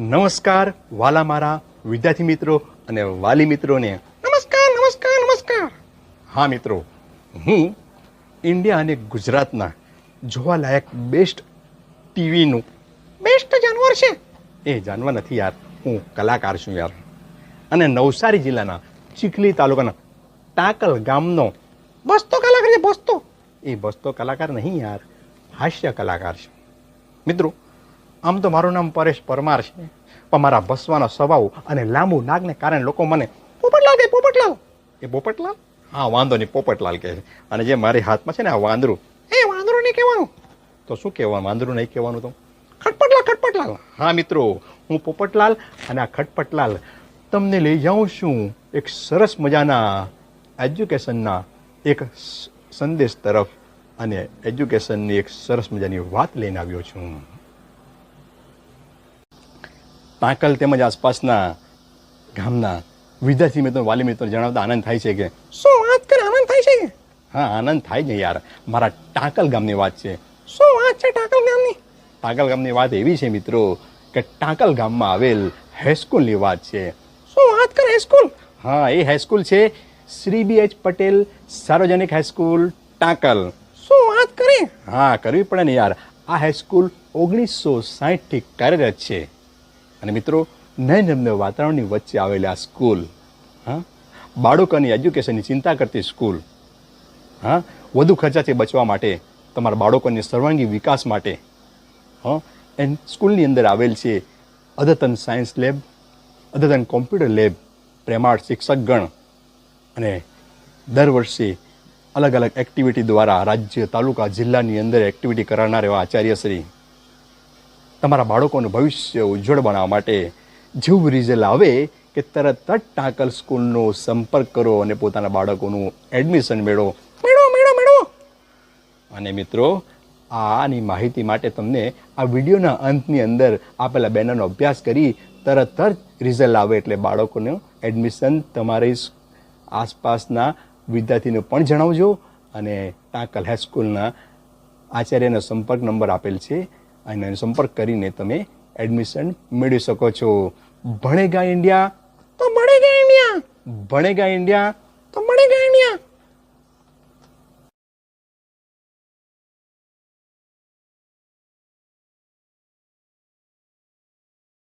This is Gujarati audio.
નમસ્કાર વાલા મારા વિદ્યાર્થી મિત્રો અને વાલી મિત્રોને નમસ્કાર નમસ્કાર નમસ્કાર. હા મિત્રો, હું ઇન્ડિયા અને ગુજરાતના જોવાલાયક બેસ્ટ ટીવીનું બેસ્ટ જાનવર છે એ જાનવર નથી યાર, હું કલાકાર છું યાર. અને નવસારી જિલ્લાના ચીખલી તાલુકાના ટાકલ ગામનો બસતો કલાકાર છે. એ બસતો કલાકાર નહીં યાર, હાસ્ય કલાકાર છે. મિત્રો, આમ તો મારું નામ પરેશ પરમાર છે, પણ મારા બસવાનો સ્વભાવ અને લાંબુ નાકને કારણે લોકો મને પોપટલાલ કહે. પોપટલાલ એ પોપટલાલ? હા વાંધો નહીં, પોપટલાલ કહે છે. અને જે મારી હાથમાં છે ને આ વાંદરું, એ વાંદરું નહીં કહેવાનું તો શું કહેવાનું? વાંદરું નહીં કહેવાનું તો ખટપટલાલ. ખટપટલાલ. હા મિત્રો, હું પોપટલાલ અને આ ખટપટલાલ તમને લઈ જાઉં છું એક સરસ મજાના એજ્યુકેશનના એક સંદેશ તરફ, અને એજ્યુકેશનની એક સરસ મજાની વાત લઈને આવ્યો છું. ટાંકલ તેમજ આસપાસના ગામના વિદ્યાર્થી મિત્રો, વાલી મિત્રો જણાવતા આનંદ થાય છે કે શું વાત કરે, આનંદ થાય છે કે? હા, આનંદ થાય ને યાર, મારા ટાંકલ ગામની વાત છે. શું વાત છે ટાંકલ ગામની? ટાંકલ ગામની વાત એવી છે મિત્રો કે ટાંકલ ગામમાં આવેલ હાઈસ્કૂલની વાત છે. શું વાત કરે, હાઈસ્કૂલ? હા, એ હાઈસ્કૂલ છે શ્રી B.H. પટેલ સાર્વજનિક હાઈસ્કૂલ ટાંકલ. શું વાત કરે? હા, કરવી પડે ને યાર. આ હાઈસ્કૂલ 1960થી કાર્યરત છે. અને મિત્રો, નયનરમ્ય વાતાવરણની વચ્ચે આવેલી આ સ્કૂલ, હા, બાળકોની એજ્યુકેશનની ચિંતા કરતી સ્કૂલ, હા, વધુ ખર્ચાથી બચવા માટે, તમારા બાળકોની સર્વાંગી વિકાસ માટે, હા, એ સ્કૂલની અંદર આવેલ છે અદ્યતન સાયન્સ લેબ, અદ્યતન કોમ્પ્યુટર લેબ, પ્રેમાળ શિક્ષકગણ, અને દર વર્ષે અલગ અલગ એક્ટિવિટી દ્વારા રાજ્ય, તાલુકા, જિલ્લાની અંદર એક્ટિવિટી કરાવનાર એવા આચાર્યશ્રી તમારા બાળકોનું ભવિષ્ય ઉજ્જવળ બનાવવા માટે જેવું રિઝલ્ટ આવે કે તરત જ ટાંકલ સ્કૂલનો સંપર્ક કરો અને પોતાના બાળકોનું એડમિશન મેળવો. અને મિત્રો, આની માહિતી માટે તમને આ વિડીયોના અંતની અંદર આપેલા બેનરનો અભ્યાસ કરી તરત જ રિઝલ્ટ આવે એટલે બાળકોનું એડમિશન તમારી આસપાસના વિદ્યાર્થીને પણ જણાવજો. અને ટાંકલ હાઈસ્કૂલના આચાર્યનો સંપર્ક નંબર આપેલ છે, અને સંપર્ક કરીને તમે એડમિશન મેળવી શકો છો. ભણેગા ઇન્ડિયા તો ભણેગા ઇન્ડિયા, ભણેગા ઇન્ડિયા તો ભણેગા ઇન્ડિયા.